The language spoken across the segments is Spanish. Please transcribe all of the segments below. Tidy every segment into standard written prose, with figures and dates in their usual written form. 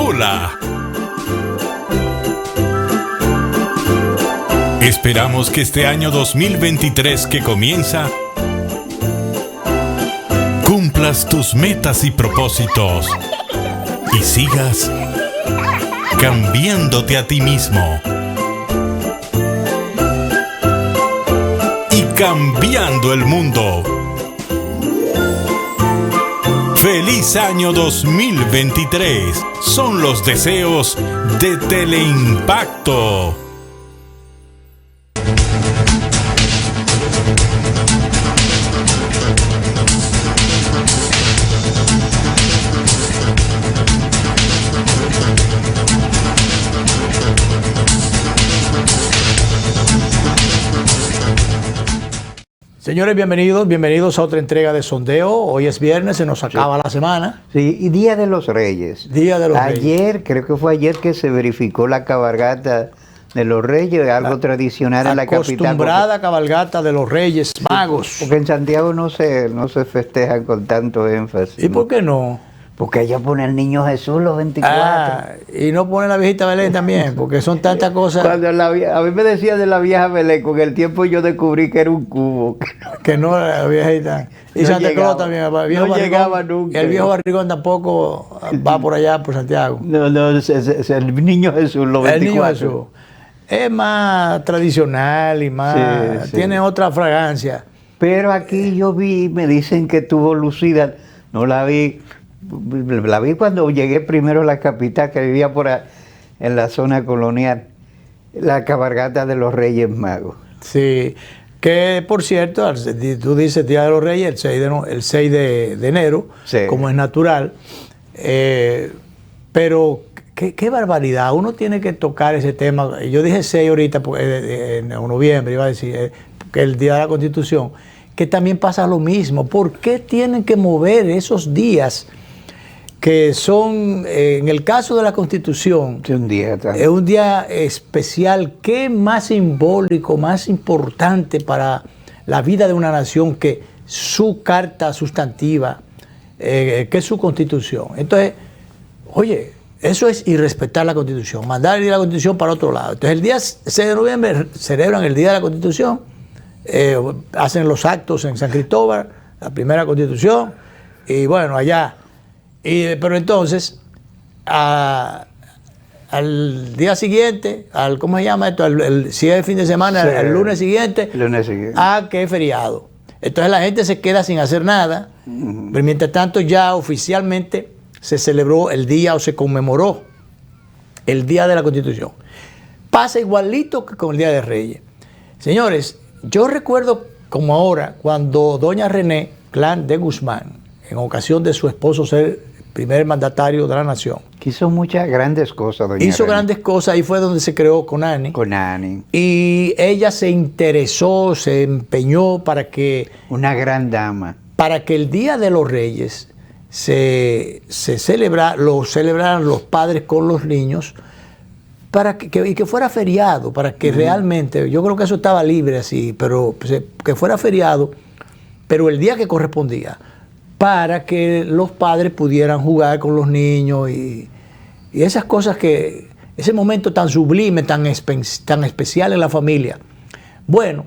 Hola. Esperamos que este año 2023 que comienza cumplas tus metas y propósitos y sigas cambiándote a ti mismo y cambiando el mundo. ¡Feliz año 2023! Son los deseos de Teleimpacto. Señores, bienvenidos a otra entrega de Sondeo. Hoy es viernes, se nos acaba la semana. Sí, y Día de los Reyes. Día de los Reyes. Ayer, creo que fue ayer que se verificó la cabalgata de los Reyes, algo tradicional en la capital. Acostumbrada cabalgata de los Reyes Magos. Porque en Santiago no se festejan con tanto énfasis. ¿Y por qué no? Porque ella pone al niño Jesús los 24. Y no pone la viejita Belén también, porque son tantas cosas. Cuando a mí me decía de la vieja Belén, con el tiempo yo descubrí que era un cubo. Que no era la viejita. Y no Santa Claus también. No llegaba nunca. El viejo Barrigón tampoco va por allá, por Santiago. No, es el niño Jesús, los 24. El niño Jesús. Es más tradicional y más... Sí. Tiene otra fragancia. Pero aquí yo vi, me dicen que tuvo lucida. No la vi... La vi cuando llegué primero a la capital, que vivía en la zona colonial, la cabalgata de los Reyes Magos. Sí, que por cierto, tú dices Día de los Reyes, el 6 de enero, sí, como es natural, pero qué barbaridad, uno tiene que tocar ese tema. Yo dije 6 ahorita, en noviembre, iba a decir, que el Día de la Constitución, que también pasa lo mismo. ¿Por qué tienen que mover esos días? Que son, en el caso de la Constitución, es un día especial. ¿Qué más simbólico, más importante para la vida de una nación que su carta sustantiva, que es su Constitución? Entonces, oye, eso es irrespetar la Constitución, mandar el día de la Constitución para otro lado. Entonces, el día 6 de noviembre celebran el Día de la Constitución, hacen los actos en San Cristóbal, la primera Constitución, y bueno, allá... pero entonces, al día siguiente, ¿cómo se llama esto? Si es el fin de semana, sí, el lunes siguiente, que es feriado. Entonces la gente se queda sin hacer nada, pero mientras tanto ya oficialmente se celebró el día o se conmemoró el Día de la Constitución. Pasa igualito que con el Día de Reyes. Señores, yo recuerdo como ahora, cuando doña René Clan de Guzmán, en ocasión de su esposo ser primer mandatario de la nación. Que hizo muchas grandes cosas, doña Hizo René. Grandes cosas, ahí fue donde se creó Conani. Conani. Y ella se interesó, se empeñó para que... Una gran dama. Para que el Día de los Reyes lo celebraran los padres con los niños, y que fuera feriado, para que realmente, yo creo que eso estaba libre así, pero que fuera feriado, pero el día que correspondía, para que los padres pudieran jugar con los niños y esas cosas ese momento tan sublime, tan especial en la familia. Bueno,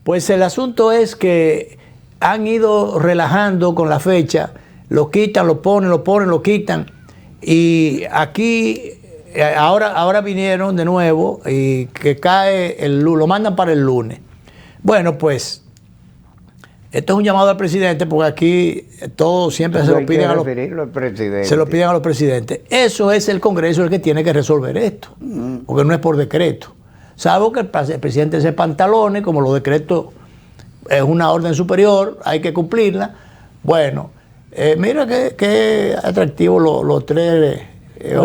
pues el asunto es que han ido relajando con la fecha, lo quitan, lo ponen, lo quitan, y aquí ahora vinieron de nuevo y que cae lo mandan para el lunes. Bueno, pues esto es un llamado al presidente, porque aquí todo siempre se lo piden a los presidentes. Eso es el Congreso el que tiene que resolver esto, porque no es por decreto. Salvo que el presidente se pantalone, como los decretos es una orden superior, hay que cumplirla. Bueno, mira qué atractivo los tres,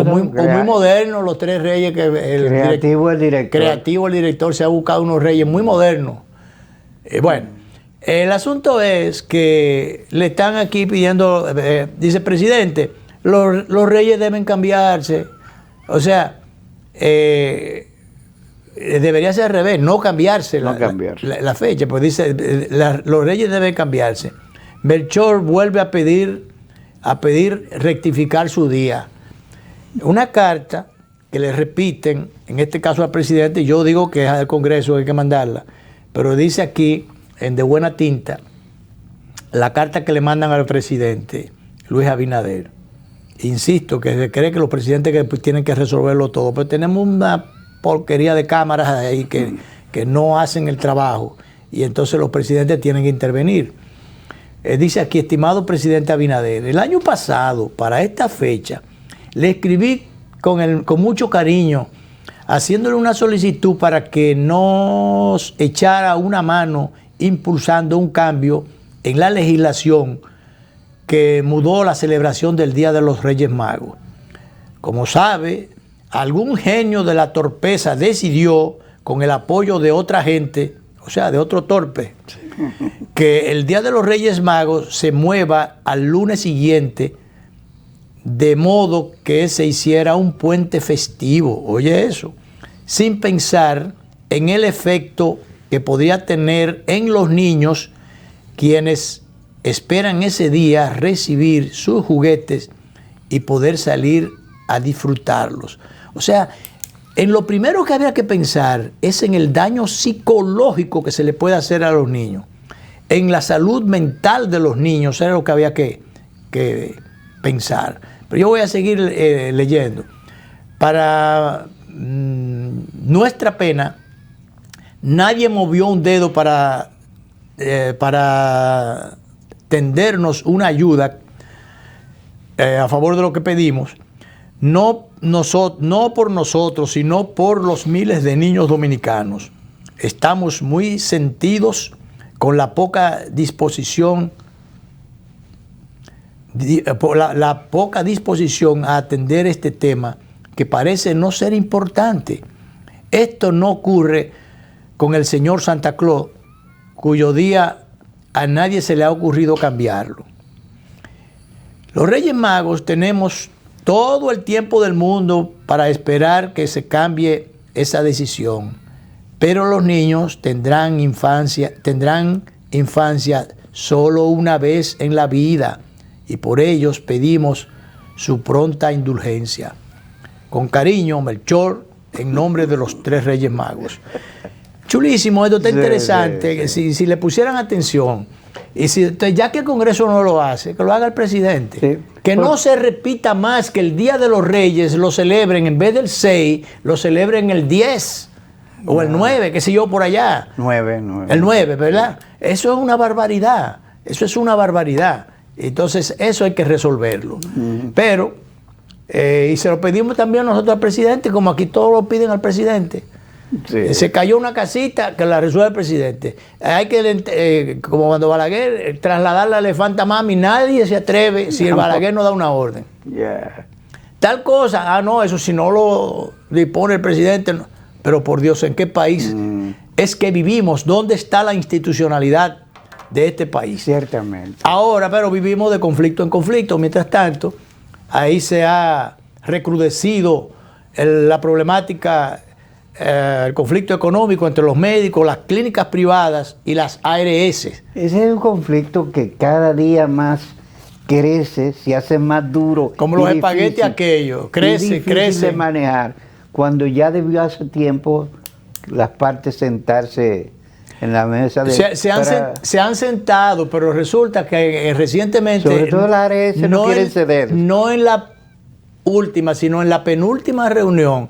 muy modernos los tres reyes. Creativo el director se ha buscado unos reyes muy modernos. Bueno. El asunto es que le están aquí pidiendo, dice presidente, los reyes deben cambiarse. O sea, debería ser al revés, no cambiarse la fecha, pues dice, los reyes deben cambiarse. Melchor vuelve a pedir rectificar su día. Una carta que le repiten, en este caso al presidente, yo digo que es al Congreso que hay que mandarla, pero dice aquí, en de buena tinta, la carta que le mandan al presidente Luis Abinader. Insisto, que se cree que los presidentes que tienen que resolverlo todo, pero tenemos una porquería de cámaras ahí que no hacen el trabajo y entonces los presidentes tienen que intervenir. Dice aquí, estimado presidente Abinader, el año pasado, para esta fecha, le escribí con mucho cariño, haciéndole una solicitud para que nos echara una mano impulsando un cambio en la legislación que mudó la celebración del Día de los Reyes Magos. Como sabe, algún genio de la torpeza decidió, con el apoyo de otra gente, o sea, de otro torpe, que el Día de los Reyes Magos se mueva al lunes siguiente, de modo que se hiciera un puente festivo, oye eso, sin pensar en el efecto que podría tener en los niños, quienes esperan ese día recibir sus juguetes y poder salir a disfrutarlos. O sea, en lo primero que había que pensar es en el daño psicológico que se le puede hacer a los niños, en la salud mental de los niños, era lo que había que pensar. Pero yo voy a seguir leyendo. Para nuestra pena, nadie movió un dedo para tendernos una ayuda a favor de lo que pedimos, no por nosotros, sino por los miles de niños dominicanos. Estamos muy sentidos con la poca disposición, la poca disposición a atender este tema que parece no ser importante. Esto no ocurre con el señor Santa Claus, cuyo día a nadie se le ha ocurrido cambiarlo. Los Reyes Magos tenemos todo el tiempo del mundo para esperar que se cambie esa decisión, pero los niños tendrán infancia solo una vez en la vida y por ellos pedimos su pronta indulgencia. Con cariño, Melchor, en nombre de los 3 Reyes Magos. Chulísimo, esto está interesante. Si le pusieran atención, y ya que el Congreso no lo hace, que lo haga el presidente. Sí. Que no se repita más que el Día de los Reyes lo celebren, en vez del 6, lo celebren el 10 o el 9, qué sé yo, por allá. 9. El 9, ¿verdad? Eso es una barbaridad. Eso es una barbaridad. Entonces, eso hay que resolverlo. Pero, y se lo pedimos también nosotros al presidente, como aquí todos lo piden al presidente. Sí. Se cayó una casita, que la resuelve el presidente. Hay que, como cuando Balaguer, trasladar la elefanta mami, nadie se atreve si el Balaguer no da una orden. Tal cosa, no, eso si no lo dispone el presidente. No. Pero por Dios, ¿en qué país es que vivimos? ¿Dónde está la institucionalidad de este país? Ciertamente. Ahora, pero vivimos de conflicto en conflicto. Mientras tanto, ahí se ha recrudecido la problemática, el conflicto económico entre los médicos, las clínicas privadas y las ARS. Ese es un conflicto que cada día más crece, se hace más duro. Como los espaguetis aquellos, crece de manejar, cuando ya debió hace tiempo las partes sentarse en la mesa de... Se han sentado, pero resulta que recientemente... Sobre todo las ARS no quieren ceder. No en la última, sino en la penúltima reunión,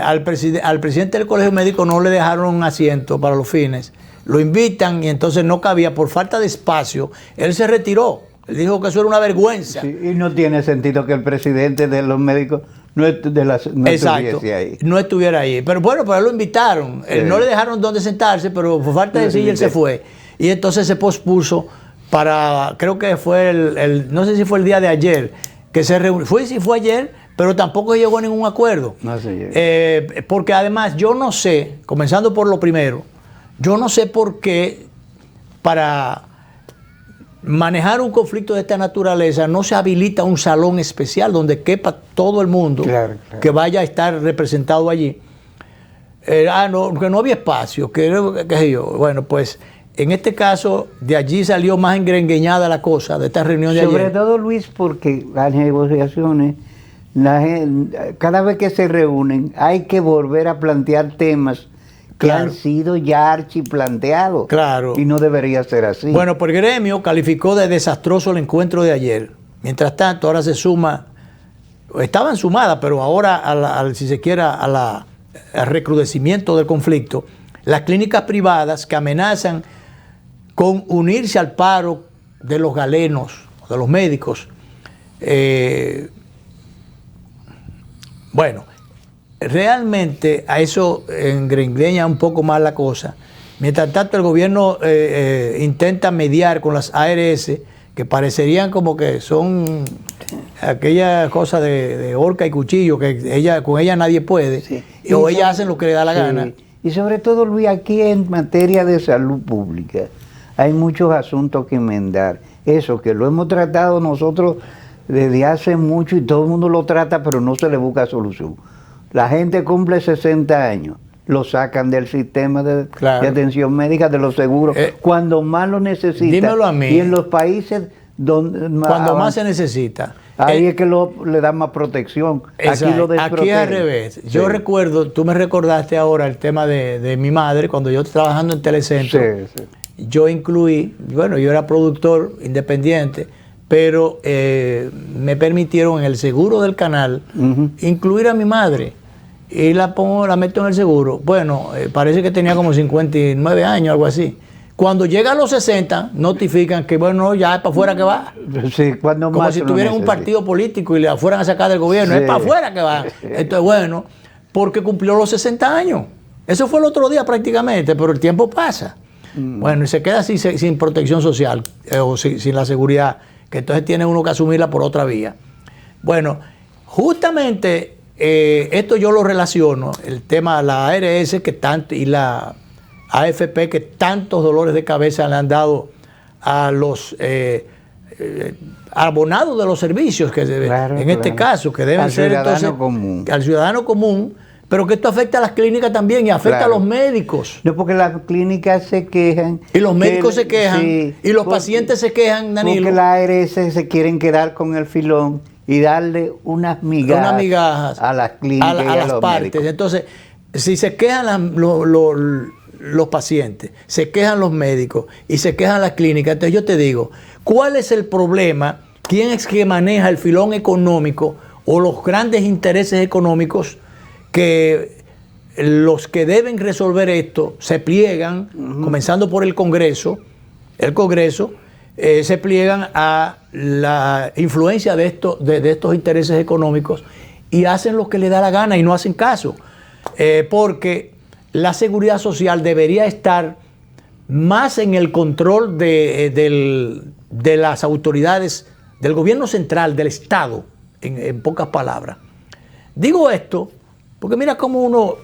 al presidente del Colegio Médico no le dejaron un asiento para los fines. Lo invitan y entonces no cabía por falta de espacio. Él se retiró. Él dijo que eso era una vergüenza. Sí, y no tiene sentido que el presidente de los médicos no estuviese ahí. No estuviera ahí. Pero bueno, pero él lo invitaron. Sí. No le dejaron donde sentarse, pero por falta de silla él se fue. Y entonces se pospuso para, creo que fue no sé si fue el día de ayer, que se reunió. Fue ayer, pero tampoco llegó a ningún acuerdo. No sé. Porque además yo no sé, comenzando por lo primero, yo no sé por qué para manejar un conflicto de esta naturaleza no se habilita un salón especial donde quepa todo el mundo que vaya a estar representado allí. No, que no había espacio, qué sé yo. Bueno, pues en este caso de allí salió más engrengueñada la cosa de esta reunión de ayer. Sobre todo, Luis, porque las negociaciones Cada vez que se reúnen hay que volver a plantear temas que Claro. han sido ya archiplanteados. Claro. Y no debería ser así. Bueno, pues el gremio calificó de desastroso el encuentro de ayer. Mientras tanto, ahora se suma, estaban sumadas, pero ahora, si se quiere, al recrudecimiento del conflicto, las clínicas privadas que amenazan con unirse al paro de los galenos, de los médicos. Bueno, realmente a eso engreña un poco más la cosa. Mientras tanto, el gobierno intenta mediar con las ARS, que parecerían como que son aquella cosa de horca y cuchillo, que con ella nadie puede, Sí. o ellas hacen lo que le da la Sí. gana. Y sobre todo, Luis, aquí en materia de salud pública hay muchos asuntos que enmendar. Eso que lo hemos tratado nosotros desde hace mucho y todo el mundo lo trata, pero no se le busca solución. La gente cumple 60 años, lo sacan del sistema de atención médica, de los seguros, cuando más lo necesita. Dímelo a mí. Y en los países donde cuando más se necesita. Ahí es que le dan más protección. Exacto. Aquí lo Aquí desprotegen. al revés. Sí. Yo recuerdo, tú me recordaste ahora el tema de mi madre, cuando yo trabajando en Telecentro. Sí, sí. Yo incluí, bueno, yo era productor independiente, pero me permitieron en el seguro del canal incluir a mi madre y la meto en el seguro. Bueno, parece que tenía como 59 años, algo así. Cuando llega a los 60, notifican que, bueno, ya es para afuera que va. Sí, cuando Como más si lo tuvieran un necesita. partido político y le fueran a sacar del gobierno. Sí. Es para afuera que va. Esto es bueno, porque cumplió los 60 años. Eso fue el otro día prácticamente, pero el tiempo pasa. Bueno, y se queda así sin protección social o sin la seguridad, que entonces tiene uno que asumirla por otra vía. Bueno, justamente esto yo lo relaciono, el tema de la ARS que tanto, y la AFP, que tantos dolores de cabeza le han dado a los abonados de los servicios, que en este caso, que deben ser entonces al ciudadano común, pero que esto afecta a las clínicas también y afecta a los médicos. No, porque las clínicas se quejan. Y los médicos se quejan, sí, y los pacientes se quejan, Danilo. Porque las ARS se quieren quedar con el filón y darle unas migajas a las clínicas a y a las los partes. médicos. Entonces, si se quejan los pacientes, se quejan los médicos y se quejan las clínicas, entonces yo te digo, ¿cuál es el problema? ¿Quién es que maneja el filón económico o los grandes intereses económicos que los que deben resolver esto se pliegan, comenzando por el Congreso, se pliegan a la influencia de estos intereses económicos y hacen lo que les da la gana y no hacen caso? Porque la seguridad social debería estar más en el control de las autoridades del gobierno central, del Estado, en pocas palabras. Digo esto porque mira cómo uno,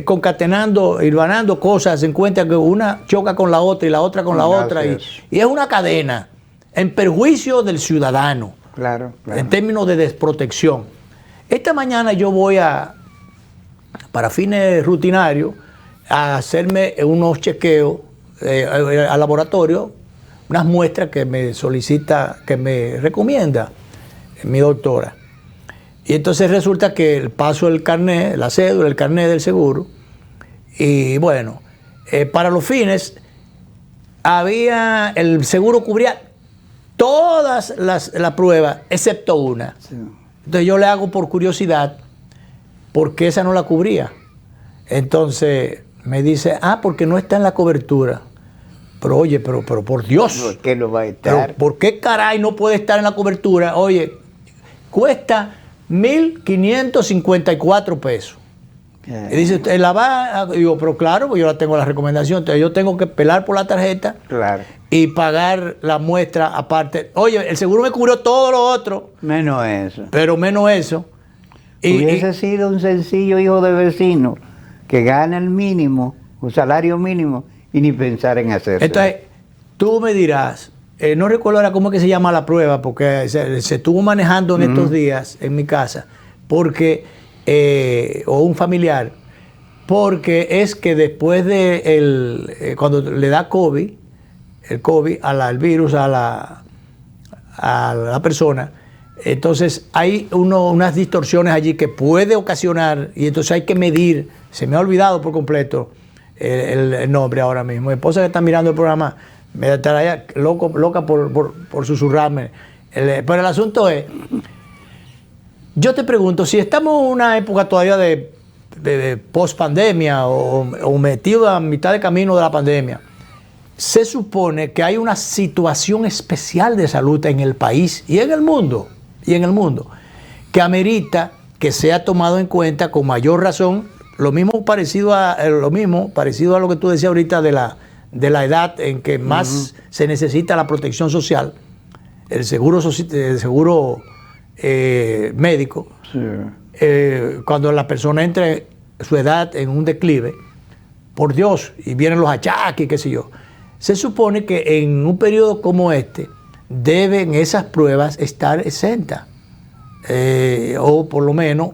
concatenando, hilvanando cosas, se encuentra que una choca con la otra y la otra con la otra, y es una cadena en perjuicio del ciudadano, claro. En términos de desprotección. Esta mañana yo voy para fines rutinarios, a hacerme unos chequeos al laboratorio, unas muestras que me solicita, que me recomienda mi doctora. Y entonces resulta que paso el carnet, la cédula, el carnet del seguro, y bueno, para los fines, el seguro cubría todas las pruebas, excepto una. Sí. Entonces yo le hago por curiosidad, porque esa no la cubría. Entonces me dice, porque no está en la cobertura. Pero oye, pero por Dios. ¿Por qué no va a estar? Pero, ¿por qué caray no puede estar en la cobertura? Oye, cuesta 1.554 pesos. Y dice, ¿usted la va? Digo, pero claro, pues yo la tengo la recomendación. Entonces yo tengo que pelar por la tarjeta y pagar la muestra aparte. Oye, el seguro me cubrió todo lo otro. Menos eso. Pero menos eso. Hubiese sido un sencillo hijo de vecino que gana el mínimo, un salario mínimo, y ni pensar en hacerlo. Entonces, tú me dirás, no recuerdo ahora cómo es que se llama la prueba, porque se estuvo manejando en estos días en mi casa, porque, o un familiar, porque es que después de cuando le da COVID, el virus a la persona, Entonces hay unas distorsiones allí que puede ocasionar, y entonces hay que medir. Se me ha olvidado por completo el nombre ahora mismo. Mi esposa que está mirando el programa me estará loca por susurrarme. Pero el asunto es, yo te pregunto, si estamos en una época todavía de post-pandemia o metido a mitad de camino de la pandemia, se supone que hay una situación especial de salud en el país y en el mundo, que amerita que sea tomado en cuenta con mayor razón, lo mismo parecido a lo que tú decías ahorita de la edad en que más se necesita la protección social, el seguro médico, sí. Cuando la persona entra su edad en un declive, por Dios, y vienen los achaques, qué sé yo. Se supone que en un periodo como este deben esas pruebas estar exentas, o por lo menos,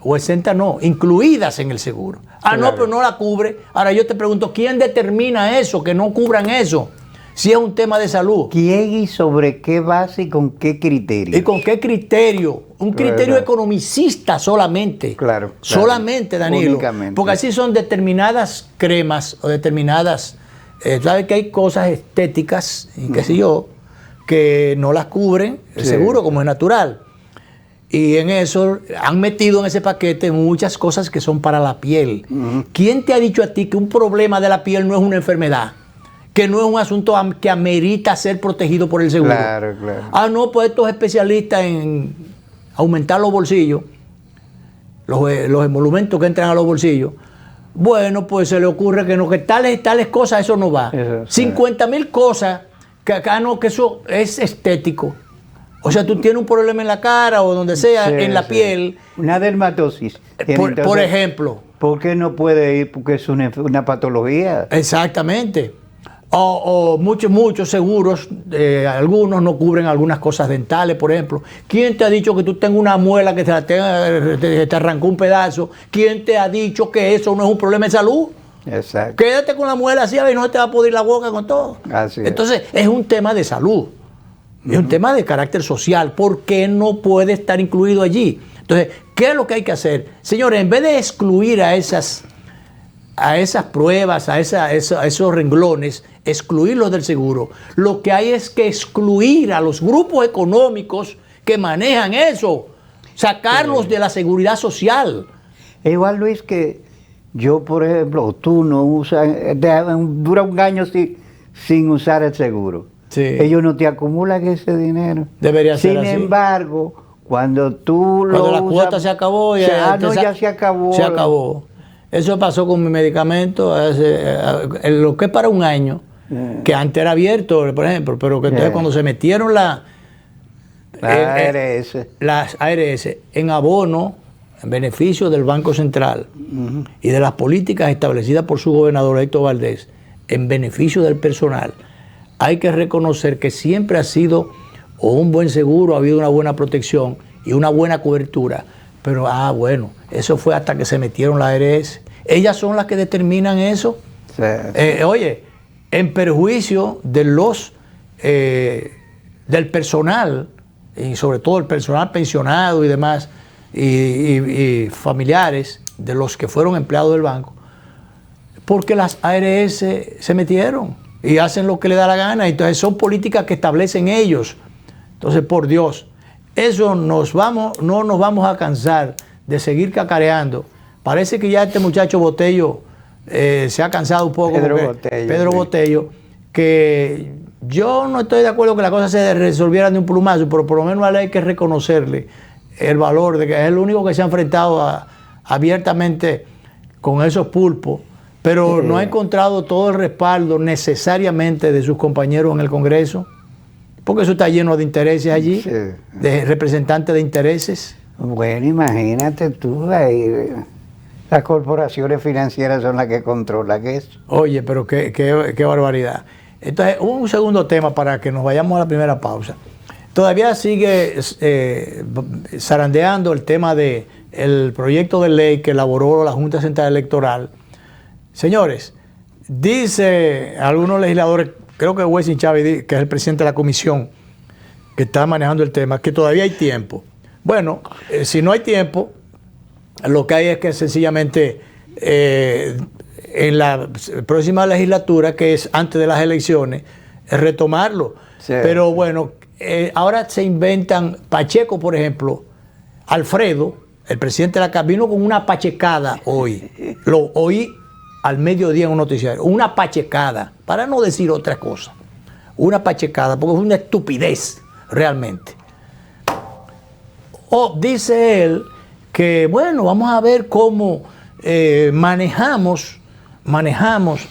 o exentas no, incluidas en el seguro. Ah, claro. No, pero no la cubre. Ahora yo te pregunto, ¿quién determina eso, que no cubran eso? Si es un tema de salud. ¿Quién y sobre qué base y con qué criterio? ¿Y con qué criterio? Un criterio economicista solamente. Claro. Solamente, Danilo. Únicamente. Porque así son determinadas cremas o determinadas... ¿sabes que hay cosas estéticas y qué sé yo que no las cubren el seguro, como es natural? Y en eso han metido en ese paquete muchas cosas que son para la piel. ¿Quién te ha dicho a ti que un problema de la piel no es una enfermedad? Que no es un asunto que amerita ser protegido por el seguro. Claro, claro. Ah, no, pues estos especialistas en aumentar los bolsillos, los emolumentos que entran a los bolsillos, bueno, pues se le ocurre que no, que tales cosas, eso no va. 50,000 cosas, que acá no, que eso es estético. O sea, tú tienes un problema en la cara o donde sea, en la piel. Una dermatosis. Por ejemplo. ¿Por qué no puede ir? Porque es una patología. Exactamente. O muchos seguros, algunos no cubren algunas cosas dentales, por ejemplo. ¿Quién te ha dicho que tú tengas una muela que te arrancó un pedazo? ¿Quién te ha dicho que eso no es un problema de salud? Exacto. Quédate con la muela así, a ver, no te va a podrir la boca con todo. Así es. Entonces, es un tema de salud. Es un tema de carácter social. ¿Por qué no puede estar incluido allí? Entonces, ¿qué es lo que hay que hacer? Señores, en vez de excluir a esas pruebas, a esos renglones, excluirlos del seguro, lo que hay es que excluir a los grupos económicos que manejan eso, sacarlos de la seguridad social. Es igual, Luis, que yo, por ejemplo, tú no usas, dura un año sin usar el seguro. Sí. Ellos no te acumulan ese dinero. Debería ser así. Sin embargo, cuando la cuota se acabó, ya se acabó. Se acabó. Eso pasó con mi medicamento, lo que es para un año, que antes era abierto, por ejemplo, pero que entonces cuando se metieron las ARS en abono, en beneficio del Banco Central y de las políticas establecidas por su gobernador Héctor Valdés, en beneficio del personal, hay que reconocer que siempre ha sido o un buen seguro, ha habido una buena protección y una buena cobertura. Pero, bueno, eso fue hasta que se metieron las ARS. Ellas son las que determinan eso. Sí. Oye, en perjuicio de del personal, y sobre todo el personal pensionado y demás, y familiares de los que fueron empleados del banco, porque las ARS se metieron y hacen lo que les da la gana. Entonces son políticas que establecen ellos. Entonces, por Dios, eso no nos vamos a cansar de seguir cacareando. Parece que ya este muchacho Botello se ha cansado un poco. Pedro Botello, que yo no estoy de acuerdo que las cosas se resolvieran de un plumazo, pero por lo menos hay que reconocerle el valor de que es el único que se ha enfrentado abiertamente con esos pulpos, pero no ha encontrado todo el respaldo necesariamente de sus compañeros en el Congreso, porque eso está lleno de intereses allí, de representantes de intereses. Bueno, imagínate tú, las corporaciones financieras son las que controlan eso. Oye, pero qué barbaridad. Entonces, un segundo tema para que nos vayamos a la primera pausa. Todavía sigue zarandeando el tema del proyecto de ley que elaboró la Junta Central Electoral. Señores, dice algunos legisladores, creo que Wesley Chávez, que es el presidente de la comisión, que está manejando el tema, que todavía hay tiempo. Bueno, si no hay tiempo, lo que hay es que sencillamente en la próxima legislatura, que es antes de las elecciones, retomarlo. Sí. Pero bueno, ahora se inventan, Pacheco, por ejemplo, Alfredo, el presidente de la Cámara, vino con una pachecada hoy. Lo oí al mediodía en un noticiario. Una pachecada, para no decir otra cosa. Una pachecada, porque es una estupidez, realmente. Dice él que, bueno, vamos a ver cómo manejamos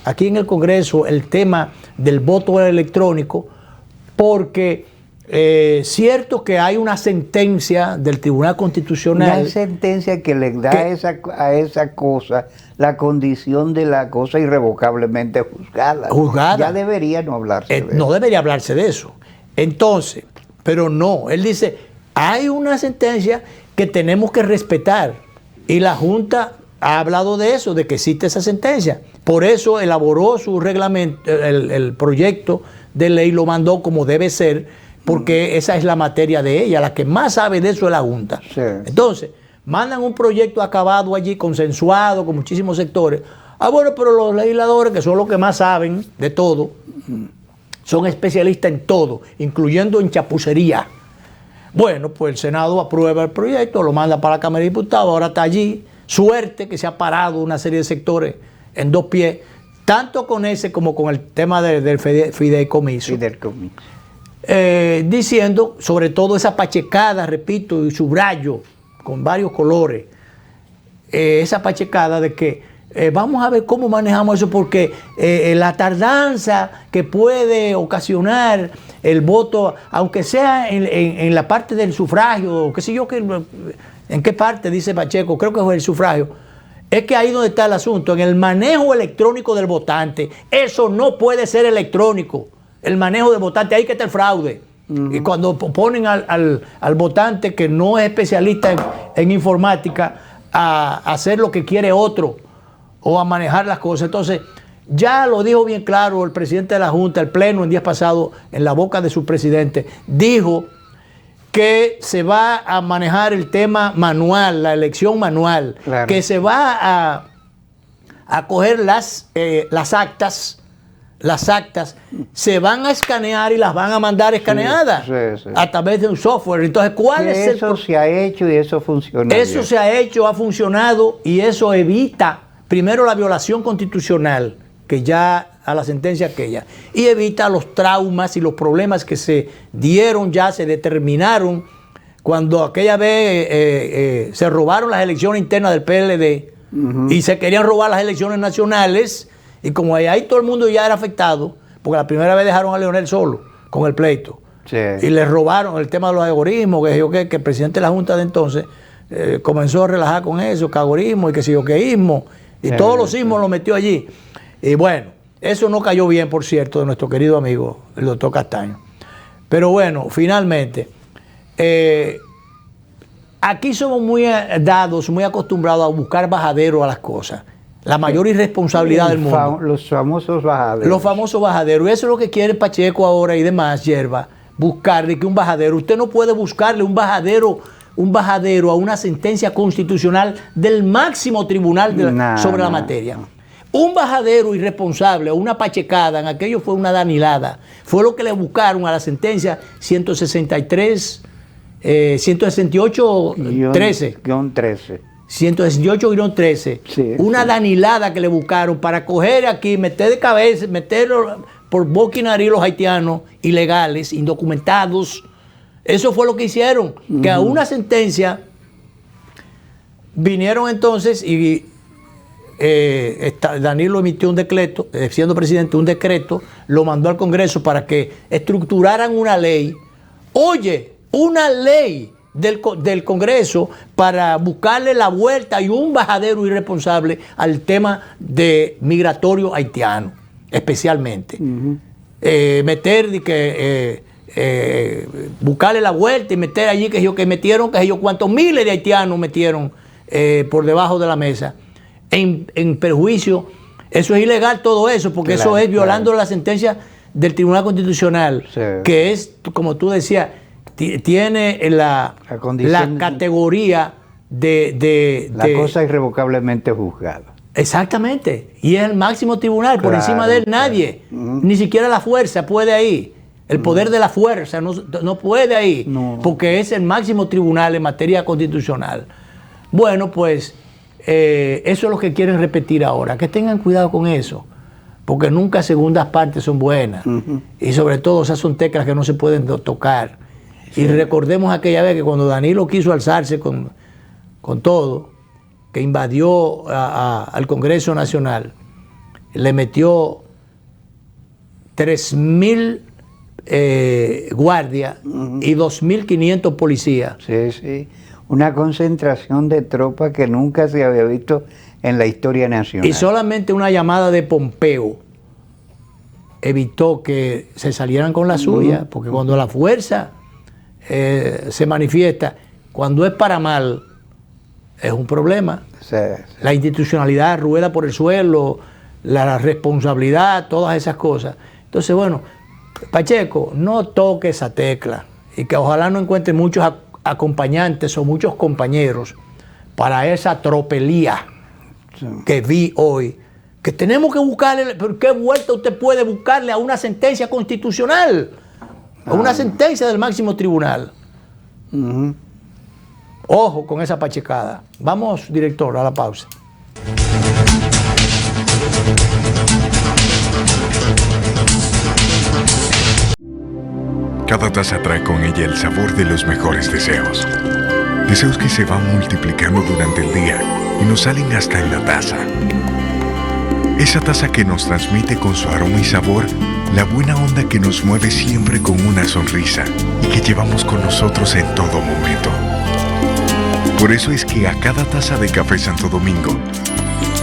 aquí en el Congreso el tema del voto electrónico, porque cierto que hay una sentencia del Tribunal Constitucional. Una sentencia que le da a esa cosa la condición de la cosa irrevocablemente juzgada. Ya debería no hablarse de eso. No debería hablarse de eso. Entonces, pero no, él dice, hay una sentencia que tenemos que respetar, y la Junta ha hablado de eso, de que existe esa sentencia. Por eso elaboró su reglamento, el proyecto de ley lo mandó como debe ser, porque esa es la materia de ella, la que más sabe de eso es la Junta. Sí. Entonces, mandan un proyecto acabado allí, consensuado con muchísimos sectores. Bueno, pero los legisladores, que son los que más saben de todo, son especialistas en todo, incluyendo en chapucería. Bueno, pues el Senado aprueba el proyecto, lo manda para la Cámara de Diputados, ahora está allí. Suerte que se ha parado una serie de sectores en dos pies, tanto con ese como con el tema del fideicomiso. Diciendo, sobre todo esa pachecada, repito, y subrayo, con varios colores, esa pachecada de que vamos a ver cómo manejamos eso, porque la tardanza que puede ocasionar el voto, aunque sea en la parte del sufragio, qué sé yo, en qué parte, dice Pacheco, creo que es el sufragio, es que ahí donde está el asunto, en el manejo electrónico del votante. Eso no puede ser electrónico, el manejo del votante, ahí que está el fraude. Y cuando ponen al votante que no es especialista en informática a hacer lo que quiere otro o a manejar las cosas. Entonces, ya lo dijo bien claro el presidente de la Junta, el Pleno, el día pasado, en la boca de su presidente, dijo que se va a manejar el tema manual, la elección manual, claro, que se va a coger las actas, se van a escanear y las van a mandar escaneadas a través de un software. Entonces, ¿cuál es el Eso se ha hecho y eso funciona. Eso se ha hecho, ha funcionado, y eso evita, primero, la violación constitucional, que ya a la sentencia aquella, y evita los traumas y los problemas que se dieron ya, se determinaron cuando aquella vez se robaron las elecciones internas del PLD y se querían robar las elecciones nacionales, y como ahí todo el mundo ya era afectado, porque la primera vez dejaron a Leonel solo con el pleito, y le robaron el tema de los algoritmos, que el presidente de la Junta de entonces comenzó a relajar con eso, que algoritmo y que si yo queísmo, y todos los sismos los metió allí. Y bueno, eso no cayó bien, por cierto, de nuestro querido amigo, el doctor Castaño. Pero bueno, finalmente, aquí somos muy dados, muy acostumbrados a buscar bajaderos a las cosas. La mayor irresponsabilidad del mundo. Los famosos bajaderos. Los famosos bajaderos. Eso es lo que quiere Pacheco ahora y demás, Yerba. Buscarle que un bajadero. Usted no puede buscarle un bajadero a una sentencia constitucional del máximo tribunal sobre la materia. Un bajadero irresponsable o una pachecada, en aquello fue una danilada. Fue lo que le buscaron a la sentencia 168-13. 168-13. Sí, una danilada que le buscaron para coger aquí, meter de cabeza, meter por boca y nariz los haitianos ilegales, indocumentados. Eso fue lo que hicieron. Que a una sentencia vinieron entonces y Danilo emitió un decreto, siendo presidente, un decreto, lo mandó al Congreso para que estructuraran una ley. Oye, una ley del Congreso para buscarle la vuelta y un bajadero irresponsable al tema de migratorio haitiano, especialmente. Meter buscarle la vuelta y meter allí que metieron, cuántos miles de haitianos metieron por debajo de la mesa. En perjuicio, eso es ilegal todo eso, porque eso es violando la sentencia del Tribunal Constitucional, que es, como tú decías, tiene la categoría de la cosa irrevocablemente juzgada. Exactamente. Y es el máximo tribunal. Por encima de él nadie. Ni siquiera la fuerza puede ahí. El poder de la fuerza no puede ahí. Porque es el máximo tribunal en materia constitucional. Bueno, pues eso es lo que quieren repetir ahora. Que tengan cuidado con eso. Porque nunca segundas partes son buenas. Y sobre todo esas son teclas que no se pueden tocar. Y recordemos aquella vez que cuando Danilo quiso alzarse con todo, que invadió al Congreso Nacional, le metió 3.000 guardias y 2.500 policías. Sí, sí. Una concentración de tropas que nunca se había visto en la historia nacional. Y solamente una llamada de Pompeo evitó que se salieran con la suya, porque cuando la fuerza se manifiesta, cuando es para mal, es un problema. Sí. La institucionalidad rueda por el suelo, la responsabilidad, todas esas cosas. Entonces, bueno, Pacheco, no toque esa tecla y que ojalá no encuentre muchos acompañantes o muchos compañeros para esa tropelía que vi hoy. Que tenemos que buscarle, pero ¿qué vuelta usted puede buscarle a una sentencia constitucional? A una sentencia del máximo tribunal. Ojo con esa pachecada. Vamos, director, a la pausa. Cada taza trae con ella el sabor de los mejores deseos. Deseos que se van multiplicando durante el día y nos salen hasta en la taza. Esa taza que nos transmite con su aroma y sabor la buena onda que nos mueve siempre con una sonrisa y que llevamos con nosotros en todo momento. Por eso es que a cada taza de Café Santo Domingo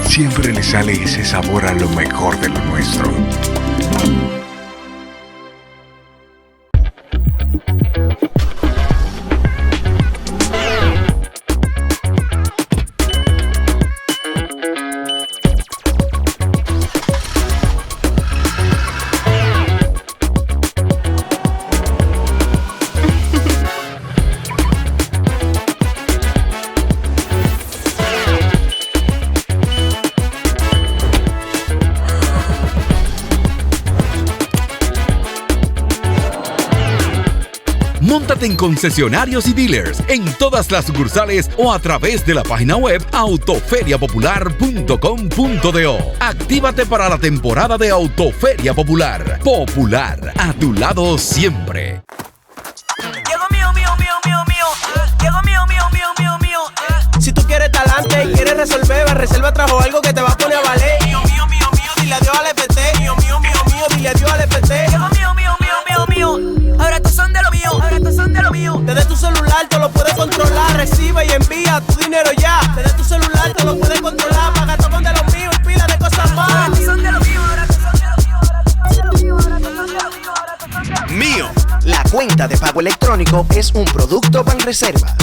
siempre le sale ese sabor a lo mejor de lo nuestro. Móntate en concesionarios y dealers en todas las sucursales o a través de la página web autoferiapopular.com.do. Actívate para la temporada de Autoferia Popular. Popular, a tu lado siempre. Llegó mío. Llegó mío. Si tú quieres talante y quieres resolver, Reserva trajo algo que te va a poner a valer. Mío, dile adiós al FT. Mío, dile adiós al FT. Llegó mío. Ahora estos son de lo mío. Desde tu celular te lo puedes controlar. Recibe y envía tu dinero ya. Desde tu celular te lo puedes controlar. Paga todo con de lo mío y pila de cosas más. Ahora estos son de lo mío. Mío, la cuenta de pago electrónico es un producto Banreserva.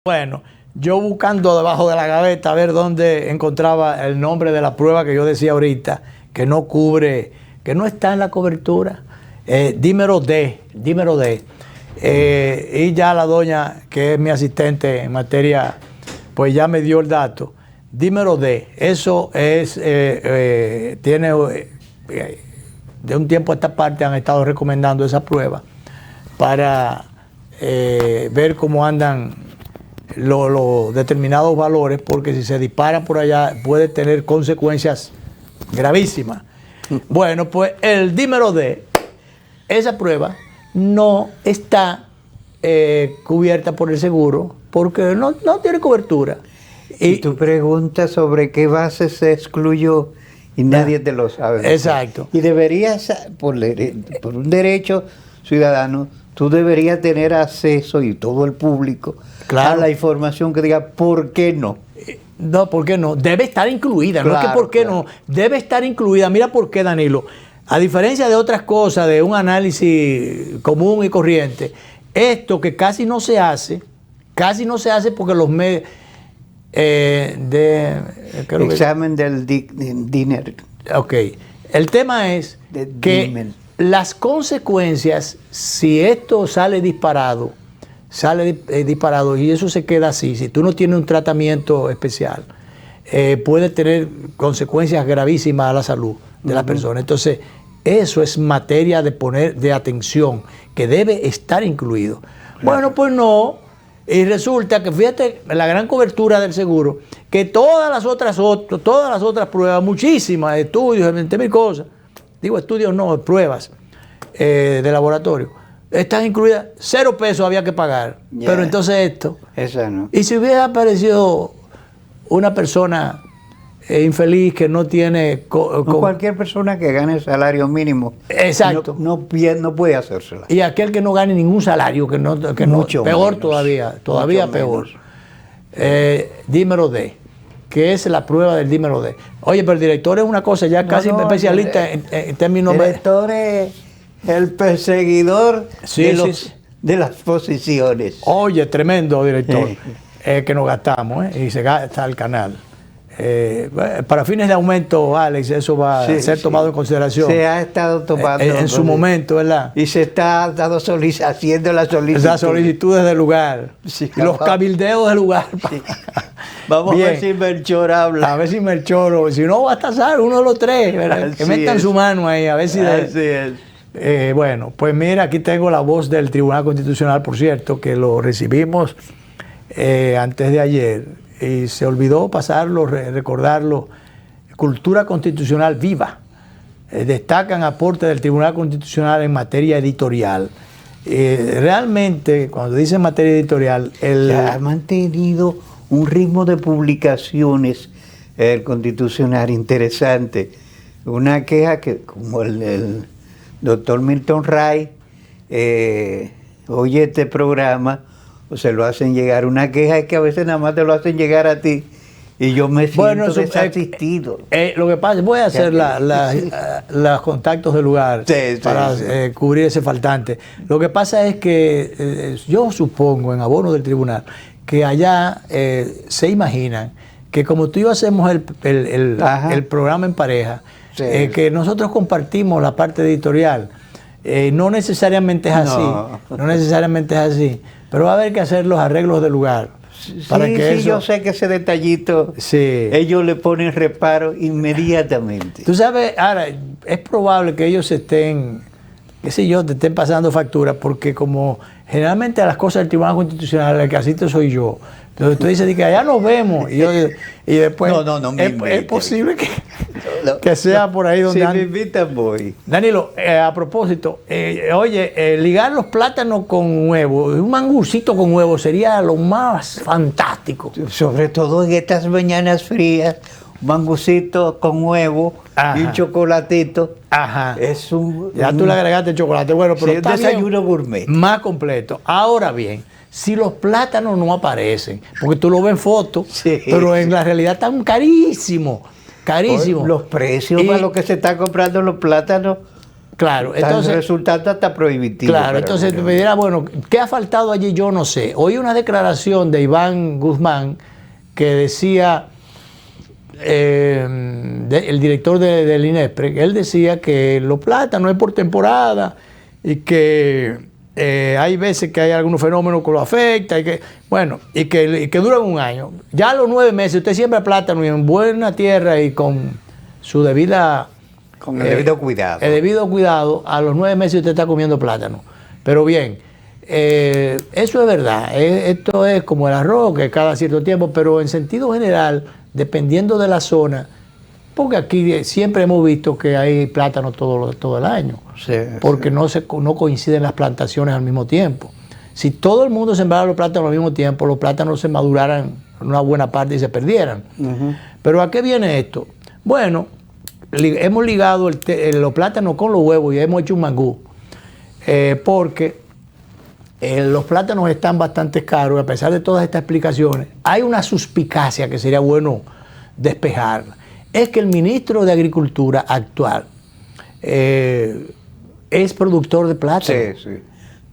Bueno, yo buscando debajo de la gaveta a ver dónde encontraba el nombre de la prueba que yo decía ahorita, que no cubre, que no está en la cobertura. Dímero D. Y ya la doña, que es mi asistente en materia, pues ya me dio el dato. Dímero D. Eso es, tiene, de un tiempo a esta parte han estado recomendando esa prueba para ver cómo andan los determinados valores, porque si se dispara por allá puede tener consecuencias gravísimas. Bueno, pues el dímero D, esa prueba no está cubierta por el seguro porque no tiene cobertura. Y tú preguntas sobre qué base se excluyó y nadie te lo sabe. Exacto. Y deberías, por un derecho ciudadano, tú deberías tener acceso, y todo el público, a la información que diga por qué no. No, ¿por qué no? Debe estar incluida, claro, no es que por qué no, debe estar incluida. Mira por qué, Danilo. A diferencia de otras cosas, de un análisis común y corriente, Esto que casi no se hace porque los medios examen del DINER. Ok. El tema es que las consecuencias, si esto sale disparado y eso se queda así, si tú no tienes un tratamiento especial, puede tener consecuencias gravísimas a la salud de la persona. Entonces, eso es materia de atención que debe estar incluido. Bueno, pues no. Y resulta que, fíjate, la gran cobertura del seguro, que todas las otras pruebas, muchísimas estudios, 20.000 cosas, digo estudios no, pruebas de laboratorio, están incluidas, 0 pesos había que pagar. Yeah. Pero entonces esto. Esa no. Y si hubiera aparecido una persona infeliz que no tiene... cualquier persona que gane el salario mínimo. Exacto. No puede hacérsela. Y aquel que no gane ningún salario, que no peor menos. todavía peor. Dímero D, que es la prueba del dímero D. Oye, pero el director es una cosa ya casi especialista en términos... El director es el perseguidor de las posiciones. Oye, tremendo director, que nos gastamos, y se gasta el canal. Para fines de aumento, Alex, eso va a ser tomado en consideración. Se ha estado tomando en su momento, ¿verdad? Y se está haciendo las solicitudes del lugar, los cabildeos del lugar. Sí. Vamos a ver si Melchor habla. A ver si Melchor, si no va a tasar uno de los tres, ¿verdad? Que metan su mano ahí, a ver si... Así es. Bueno, pues mira, aquí tengo la voz del Tribunal Constitucional, por cierto, que lo recibimos antes de ayer. Y se olvidó pasarlo, recordarlo. Cultura constitucional viva. Destacan aportes del Tribunal Constitucional en materia editorial. Realmente, cuando dicen materia editorial... Se ha mantenido un ritmo de publicaciones el Constitucional interesante. Una queja que, como el doctor Milton Ray oye este programa, o se lo hacen llegar. Una queja es que a veces nada más te lo hacen llegar a ti y yo me siento desasistido. Lo que pasa, voy a hacer los contactos del lugar para cubrir ese faltante. Lo que pasa es que yo supongo, en abono del tribunal, que allá se imaginan que como tú y yo hacemos el programa en pareja, que nosotros compartimos la parte editorial. No necesariamente es así. No necesariamente es así. Pero va a haber que hacer los arreglos del lugar. Yo sé que ese detallito ellos le ponen reparo inmediatamente. Tú sabes, ahora, es probable que ellos te estén pasando factura, porque como generalmente a las cosas del Tribunal Constitucional, el que asiste soy yo. Entonces tú dices que allá nos vemos. Y después es posible que sea por ahí donde... Si me invitan, voy. Danilo, a propósito, ligar los plátanos con huevo, un mangurcito con huevo sería lo más fantástico. Sobre todo en estas mañanas frías, un mangurcito con huevo y un chocolatito. Ajá. Ya tú le agregaste el chocolate, bueno, pero está desayuno gourmet. Más completo. Ahora bien, si los plátanos no aparecen, porque tú lo ves en fotos, pero en la realidad están carísimos. Carísimo. Los precios para lo que se están comprando los plátanos, claro, entonces resultando hasta prohibitivo. Claro, entonces me dirá, bueno, ¿qué ha faltado allí? Yo no sé. Oí una declaración de Iván Guzmán que decía, el director del INESPRE, que él decía que los plátanos es por temporada y que hay veces que hay algunos fenómenos que lo afectan y que duran un año. Ya a los 9 meses usted siembra plátano y en buena tierra y con su debida... Con el debido cuidado. El debido cuidado, a los 9 meses usted está comiendo plátano. Pero bien, eso es verdad. Esto es como el arroz, que cada cierto tiempo, pero en sentido general, dependiendo de la zona, porque aquí siempre hemos visto que hay plátano todo el año, porque no coinciden las plantaciones al mismo tiempo. Si todo el mundo sembrara los plátanos al mismo tiempo, los plátanos se maduraran una buena parte y se perdieran. Pero ¿a qué viene esto? Bueno, hemos ligado los plátanos con los huevos y hemos hecho un mangú, porque los plátanos están bastante caros y a pesar de todas estas explicaciones, hay una suspicacia que sería bueno despejarla. Es que el ministro de Agricultura actual es productor de plátano.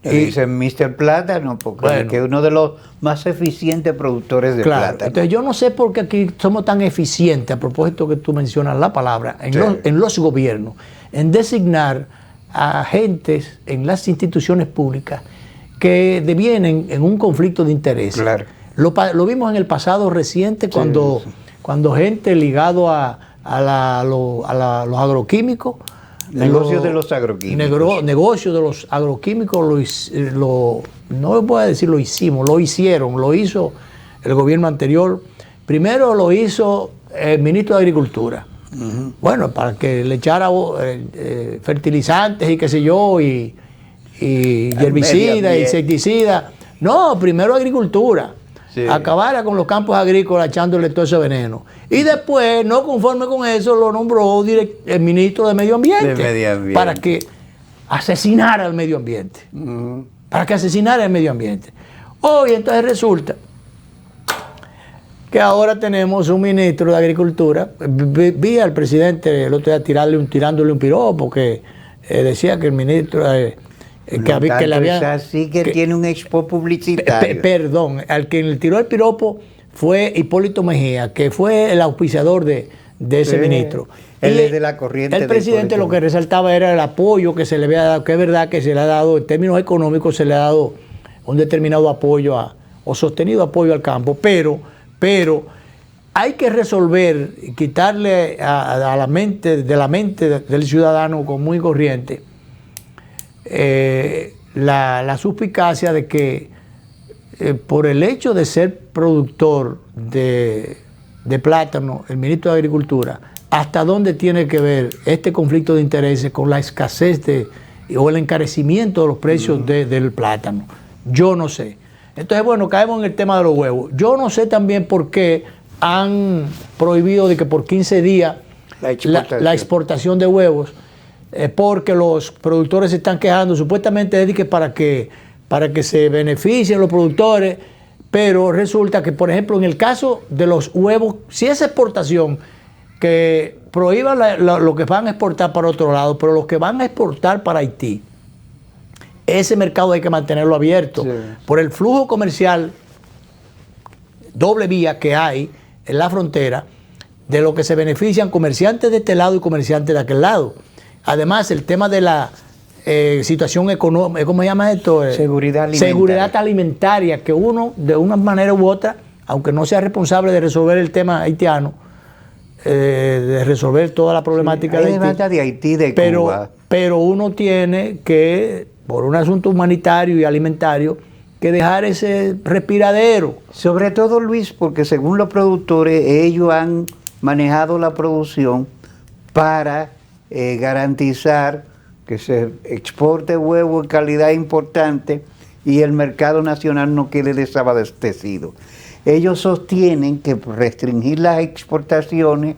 Le dicen Mr. Plátano porque Bueno, es uno de los más eficientes productores de claro, plátano. entonces yo no sé por qué aquí somos tan eficientes, a propósito que tú mencionas la palabra, Sí. en los gobiernos, en designar a agentes en las instituciones públicas que devienen en un conflicto de interés. Claro. Lo vimos en el pasado reciente cuando, sí. cuando gente ligado a los agroquímicos, Negocios de los agroquímicos. Negocios de los agroquímicos, no voy a decir lo hicieron, lo hizo el gobierno anterior. Primero lo hizo el ministro de Agricultura. Bueno, para que le echara fertilizantes y qué sé yo, y herbicidas, y insecticidas. No, primero Agricultura. Sí. Acabara con los campos agrícolas echándole todo ese veneno. Y después, no conforme con eso, lo nombró el ministro de Medio Ambiente. De Medio Ambiente. Para que asesinara al medio ambiente. Para que asesinara al medio ambiente. Hoy entonces resulta que ahora tenemos un ministro de Agricultura. Vi al presidente el otro día tirándole un piropo que decía que el ministro... que le había, así que tiene un expo publicitario. Perdón, al que le tiró el piropo fue Hipólito Mejía, que fue el auspiciador de ese ministro. Él Y es de la corriente. el presidente lo que resaltaba era el apoyo que se le había dado, que es verdad que se le ha dado, en términos económicos, se le ha dado un determinado apoyo o sostenido apoyo al campo, pero hay que resolver, quitarle a la mente del ciudadano común y corriente la suspicacia de que por el hecho de ser productor de plátano, el ministro de Agricultura, hasta dónde tiene que ver este conflicto de intereses con la escasez o el encarecimiento de los precios del plátano. Yo no sé. Entonces, bueno, caemos en el tema de los huevos. Yo no sé también por qué han prohibido de que por 15 días la exportación de huevos, porque los productores se están quejando, supuestamente es de que para que se beneficien los productores, pero resulta que, por ejemplo, en el caso de los huevos, si es exportación, que prohíban lo que van a exportar para otro lado, pero los que van a exportar para Haití, ese mercado hay que mantenerlo abierto, sí, por el flujo comercial doble vía que hay en la frontera, de lo que se benefician comerciantes de este lado y comerciantes de aquel lado. Además, el tema de la situación económica, ¿cómo se llama esto? Seguridad alimentaria. Seguridad alimentaria, que uno, de una manera u otra, aunque no sea responsable de resolver el tema haitiano, de resolver toda la problemática de Haití, de Cuba. Pero uno tiene que, por un asunto humanitario y alimentario, que dejar ese respiradero. Sobre todo, Luis, porque según los productores, ellos han manejado la producción para garantizar que se exporte huevo en calidad importante y el mercado nacional no quede desabastecido. Ellos sostienen que restringir las exportaciones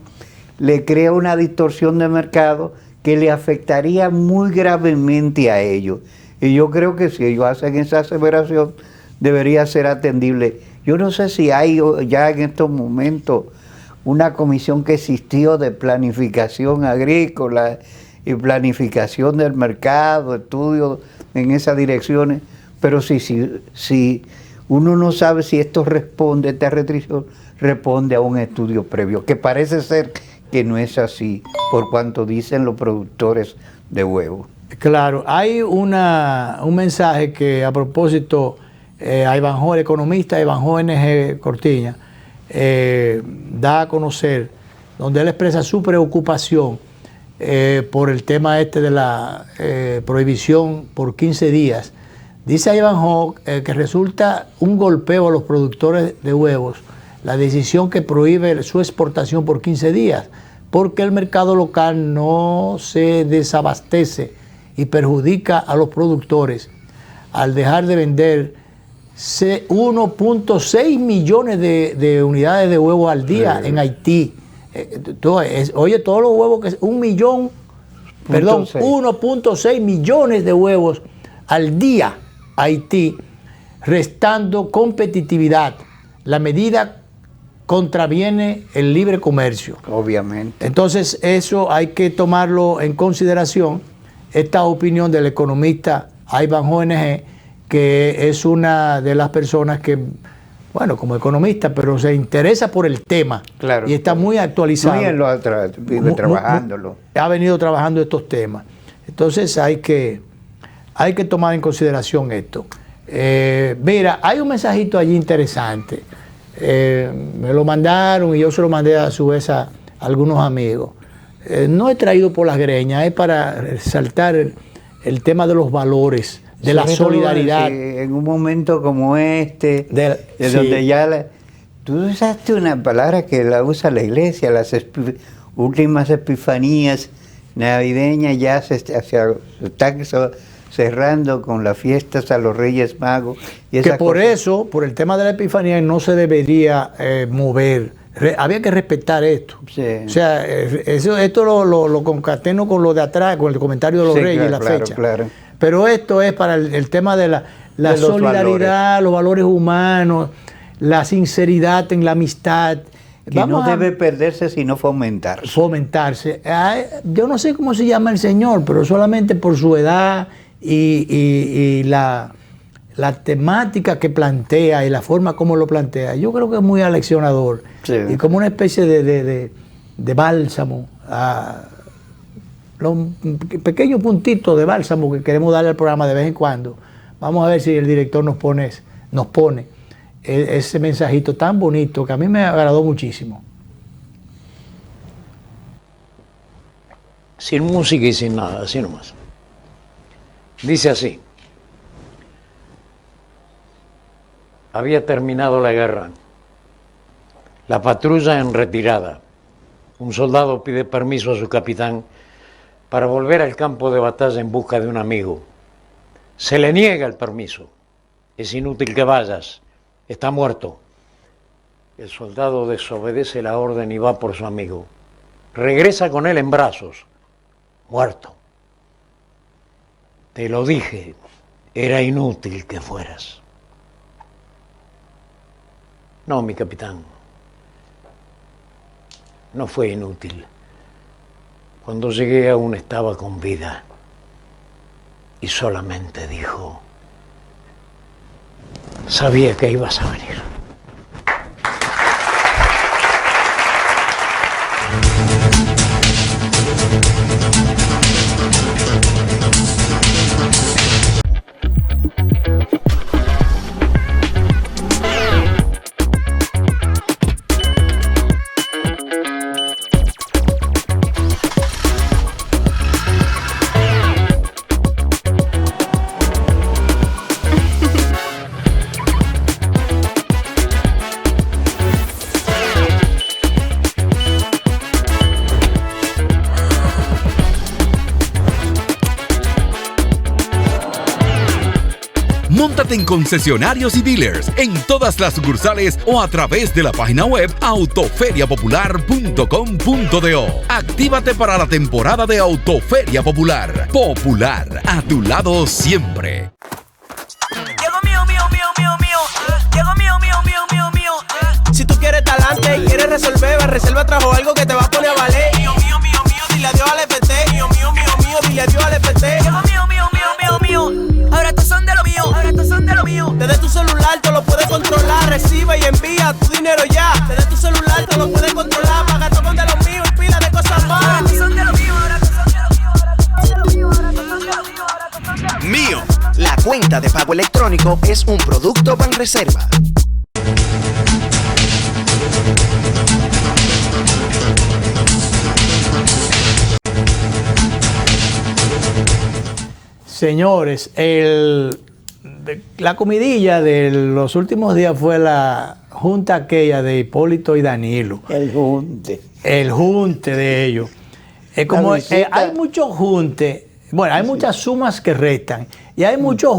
le crea una distorsión de mercado que le afectaría muy gravemente a ellos. Y yo creo que si ellos hacen esa aseveración, debería ser atendible. Yo no sé si hay ya en estos momentos una comisión que existió de planificación agrícola y planificación del mercado, estudios en esas direcciones, pero si uno no sabe si esto responde, esta restricción responde a un estudio previo, que parece ser que no es así, por cuanto dicen los productores de huevos. Claro, hay un mensaje que a propósito, a Ivanhoe, el economista Ivanhoe NG Cortiña, da a conocer, donde él expresa su preocupación por el tema de la prohibición por 15 días. Dice Ivanhoe que resulta un golpeo a los productores de huevos la decisión que prohíbe su exportación por 15 días, porque el mercado local no se desabastece y perjudica a los productores al dejar de vender 1.6 millones de unidades de huevos al día en Haití. Oye, todos los huevos, 1.6 millones de huevos al día Haití, restando competitividad. La medida contraviene el libre comercio. Obviamente. Entonces, eso hay que tomarlo en consideración, esta opinión del economista a Ivanhoe ONG, que es una de las personas que, bueno, como economista, pero se interesa por el tema. Claro, y está muy actualizado. No, y él vive trabajándolo. Ha venido trabajando estos temas. Entonces hay que tomar en consideración esto. Mira, hay un mensajito allí interesante. Me lo mandaron y yo se lo mandé a su vez a algunos amigos. No he traído por las greñas, es para resaltar el tema de los valores, de la solidaridad. En un momento como este, sí. donde ya tú usaste una palabra que la usa la iglesia, las últimas epifanías navideñas ya se están cerrando con las fiestas a los Reyes Magos. Y que por eso, por el tema de la epifanía, no se debería mover. Había que respetar esto. Sí. O sea, esto lo concateno con lo de atrás, con el comentario de los Reyes y la fecha. Claro. Pero esto es para el tema de la solidaridad, los valores humanos, la sinceridad en la amistad. Que no debe perderse, sino fomentarse. Fomentarse. Yo no sé cómo se llama el señor, pero solamente por su edad y la temática que plantea y la forma como lo plantea, yo creo que es muy aleccionador. Sí. Y como una especie de bálsamo, los pequeños puntitos de bálsamo que queremos darle al programa de vez en cuando. Vamos a ver si el director nos pone ese mensajito tan bonito que a mí me agradó muchísimo. Sin música y sin nada, así nomás. Dice así: había terminado la guerra, la patrulla en retirada. Un soldado pide permiso a su capitán para volver al campo de batalla en busca de un amigo. Se le niega el permiso. Es inútil que vayas, está muerto. El soldado desobedece la orden y va por su amigo. Regresa con él en brazos, muerto. Te lo dije, era inútil que fueras. No, mi capitán, no fue inútil. Cuando llegué aún estaba con vida y solamente dijo: sabía que ibas a venir. Móntate en concesionarios y dealers en todas las sucursales o a través de la página web autoferiapopular.com.do. Actívate para la temporada de Autoferia Popular. Popular, a tu lado siempre. Llegó mío. Llegó mío. Si tú quieres talante y quieres resolver, Reserva trajo algo que te va a poner a valer. Mío, dile adiós al FT. Mío, dile adiós al FT. Llegó mío. Ahora estos son de lo mío. Desde tu celular te lo puedes controlar. Recibe y envía tu dinero ya. Desde tu celular te lo puedes controlar. Paga todo con de lo mío y pila de cosas más. Ahora estos son de lo mío. Mío, la cuenta de pago electrónico es un producto Banreserva. Señores, la comidilla de los últimos días fue la junta aquella de Hipólito y Danilo. El junte. El junte de ellos. Como hay muchos juntes, bueno, hay muchas sumas que restan y hay muchos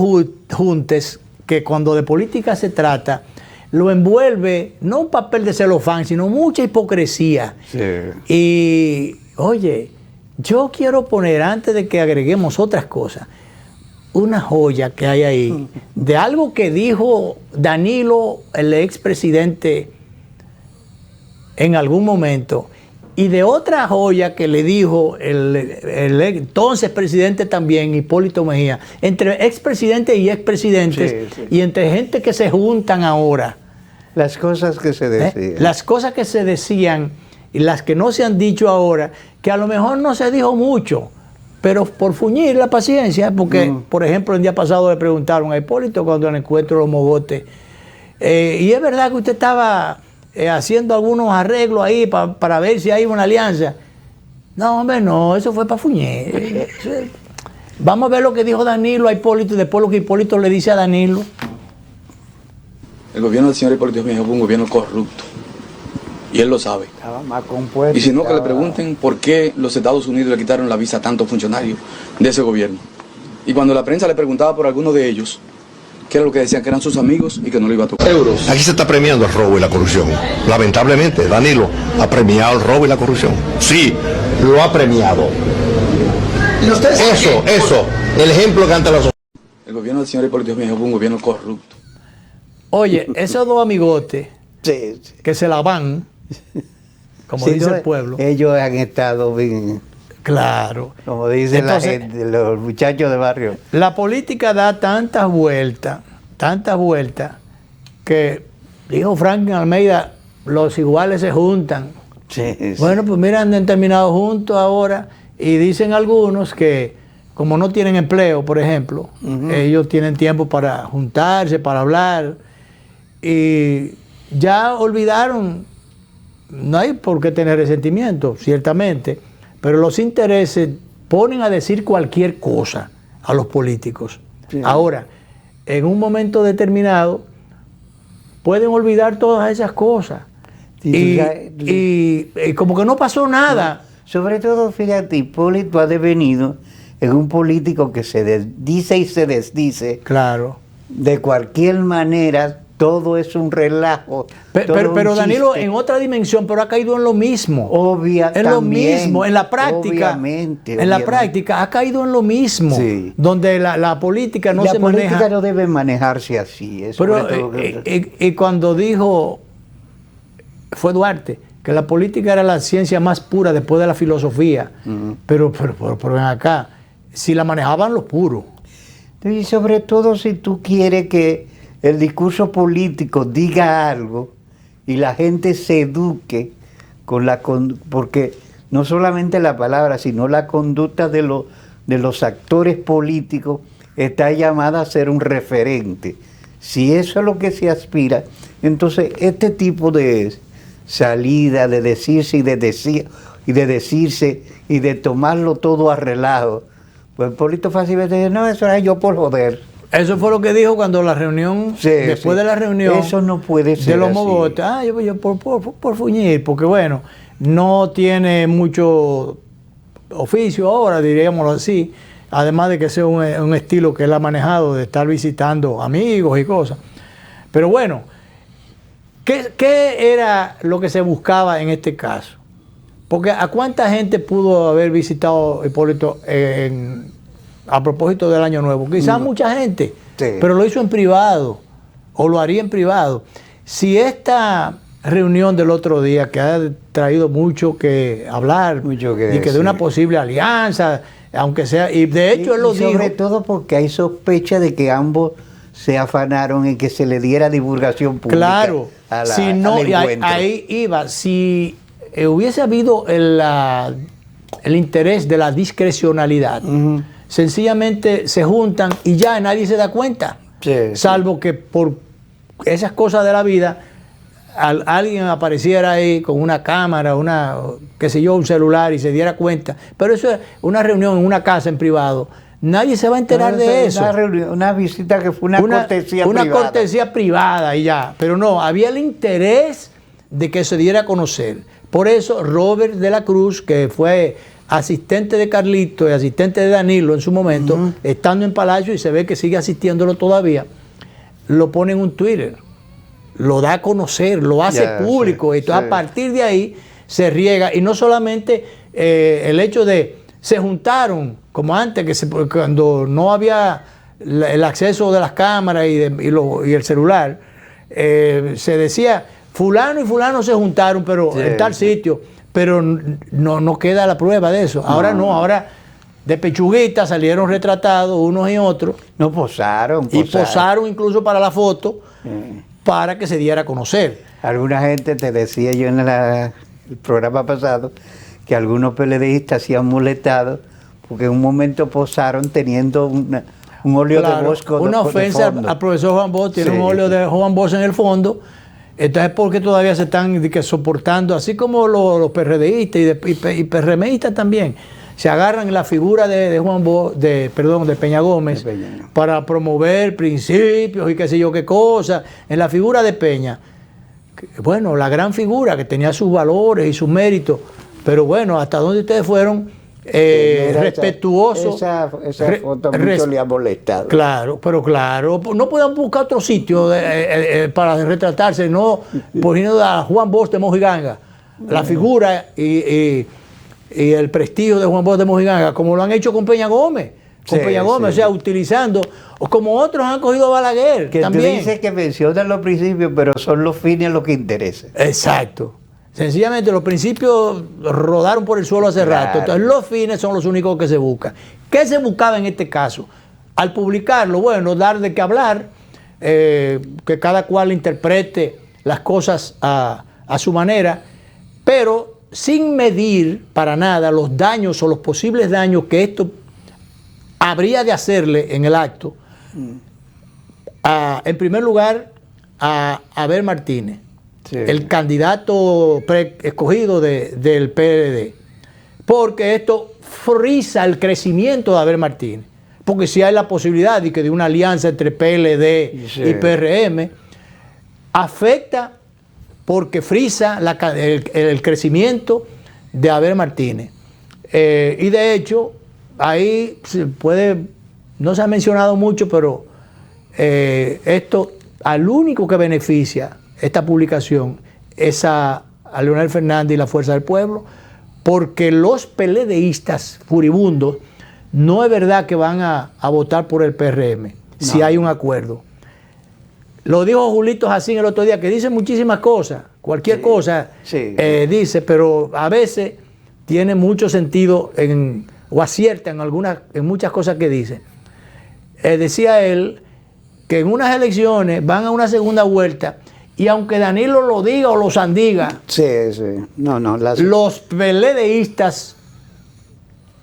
juntes que cuando de política se trata, lo envuelve no un papel de celofán, sino mucha hipocresía. Sí. Y, oye, yo quiero poner, antes de que agreguemos otras cosas, una joya que hay ahí, de algo que dijo Danilo, el expresidente, en algún momento, y de otra joya que le dijo el entonces presidente también, Hipólito Mejía, entre expresidentes y expresidentes, y entre gente que se juntan ahora. Las cosas que se decían. Las cosas que se decían y las que no se han dicho ahora, que a lo mejor no se dijo mucho, pero por fuñir la paciencia, porque, por ejemplo, el día pasado le preguntaron a Hipólito cuando le encuentro los mogotes, y es verdad que usted estaba haciendo algunos arreglos ahí para ver si hay una alianza. No, hombre, no, eso fue para fuñir. Vamos a ver lo que dijo Danilo a Hipólito y después lo que Hipólito le dice a Danilo. El gobierno del señor Hipólito Mejía fue un gobierno corrupto. Y él lo sabe. Estaba más compuesto. Y si no, que le pregunten por qué los Estados Unidos le quitaron la visa a tantos funcionarios de ese gobierno. Y cuando la prensa le preguntaba por alguno de ellos, que era lo que decían, que eran sus amigos y que no lo iba a tocar. Euros. Aquí se está premiando el robo y la corrupción. Lamentablemente, Danilo ha premiado el robo y la corrupción. Sí, lo ha premiado. ¿Y ustedes? Eso, el ejemplo que ante los... El gobierno del señor Hipólito Mejía fue un gobierno corrupto. Oye, esos dos amigotes que se la van, como dice el pueblo. Ellos han estado bien. Claro. Como dice entonces, la gente, los muchachos de barrio. La política da tantas vueltas, que dijo Franklin Almeida, los iguales se juntan. Bueno, pues mira, han terminado juntos ahora, y dicen algunos que como no tienen empleo, por ejemplo, ellos tienen tiempo para juntarse, para hablar, y ya olvidaron. No hay por qué tener resentimiento, ciertamente, pero los intereses ponen a decir cualquier cosa a los políticos. Ahora, en un momento determinado, pueden olvidar todas esas cosas. Y como que no pasó nada. Sobre todo, fíjate, Hipólito ha devenido en un político que se dice y se desdice. Claro. De cualquier manera, todo es un relajo. Pero Danilo, en otra dimensión, pero ha caído en lo mismo. En lo mismo, en la práctica. En la práctica ha caído en lo mismo. Sí. Donde la política no se maneja. La política no debe manejarse así. Pero, y cuando dijo, fue Duarte, que la política era la ciencia más pura después de la filosofía. Pero ven acá, si la manejaban los puros. Y sobre todo si tú quieres que el discurso político diga algo y la gente se eduque porque no solamente la palabra, sino la conducta de los actores políticos está llamada a ser un referente. Si eso es lo que se aspira, entonces este tipo de salida, de decirse y de decirse y de tomarlo todo a relajo, pues Hipólito fácilmente dice, no, eso era yo por joder. Eso fue lo que dijo cuando la reunión, después de la reunión, eso no puede ser de los mogotes. Yo por fuñir, porque bueno, no tiene mucho oficio ahora, diríamoslo así, además de que sea un estilo que él ha manejado, de estar visitando amigos y cosas. Pero bueno, ¿qué era lo que se buscaba en este caso? Porque ¿a cuánta gente pudo haber visitado Hipólito a propósito del Año Nuevo? Quizás mucha gente, pero lo hizo en privado, o lo haría en privado. Si esta reunión del otro día, que ha traído mucho que hablar, y que de una posible alianza, aunque sea, y de hecho él lo dijo. Sobre todo porque hay sospecha de que ambos se afanaron en que se le diera divulgación pública. Claro, si no, ahí iba, si hubiese habido el interés de la discrecionalidad, sencillamente se juntan y ya nadie se da cuenta, salvo que por esas cosas de la vida alguien apareciera ahí con una cámara, un celular y se diera cuenta. Pero eso es una reunión en una casa en privado. Nadie se va a enterar de eso. Una visita que fue una cortesía privada. Una cortesía privada y ya. Pero no, había el interés de que se diera a conocer. Por eso Robert de la Cruz, que fue asistente de Carlito y asistente de Danilo en su momento, estando en Palacio, y se ve que sigue asistiéndolo todavía, lo pone en un Twitter, lo da a conocer, lo hace público. Entonces a partir de ahí se riega, y no solamente el hecho de se juntaron, como antes, cuando no había el acceso de las cámaras y el celular, se decía, fulano y fulano se juntaron, pero en tal sitio, pero no queda la prueba de eso. Ahora no, ahora de pechuguita salieron retratados unos y otros. No, posaron. Y posaron incluso para la foto, para que se diera a conocer. Alguna gente, te decía yo en el programa pasado, que algunos PLDistas se han molestado porque en un momento posaron teniendo un óleo de Bosco. Una ofensa al profesor Juan Bosch, tiene un óleo de Juan Bosch en el fondo. Entonces, ¿por qué todavía se están soportando? Así como los PRDistas y PRMistas también. Se agarran la figura de Juan Bosch, de Peña Gómez, para promover principios y qué sé yo qué cosa. En la figura de Peña, bueno, la gran figura que tenía sus valores y sus méritos, pero bueno, hasta dónde ustedes fueron respetuosos. Esa foto a mucho le ha molestado. Claro, pero claro, no puedan buscar otro sitio para retratarse, no poniendo a Juan Bosch de Mojiganga, la figura y el prestigio de Juan Bosch de Mojiganga, como lo han hecho con Peña Gómez. O sea, utilizando, o como otros han cogido a Balaguer. Que también. Tú dices que mencionan los principios, pero son los fines los que interesan. Exacto. Sencillamente los principios rodaron por el suelo hace rato. Entonces los fines son los únicos que se buscan. ¿Qué se buscaba en este caso? Al publicarlo, bueno, dar de qué hablar, que cada cual interprete las cosas a su manera, pero sin medir para nada los daños o los posibles daños que esto habría de hacerle en el acto, en primer lugar, a Abel Martínez, el candidato escogido del PLD, porque esto frisa el crecimiento de Abel Martínez, porque si hay la posibilidad de una alianza entre PLD y PRM, afecta porque frisa el crecimiento de Abel Martínez. Y de hecho, ahí no se ha mencionado mucho, pero esto al único que beneficia esta publicación es a Leonel Fernández y la Fuerza del Pueblo, porque los PLDistas furibundos no es verdad que van a votar por el PRM si hay un acuerdo. Lo dijo Julito Jacín el otro día, que dice muchísimas cosas, cualquier cosa dice, pero a veces tiene mucho sentido o acierta en muchas cosas que dice. Decía él que en unas elecciones van a una segunda vuelta y aunque Danilo lo diga o lo sandiga, los PLDistas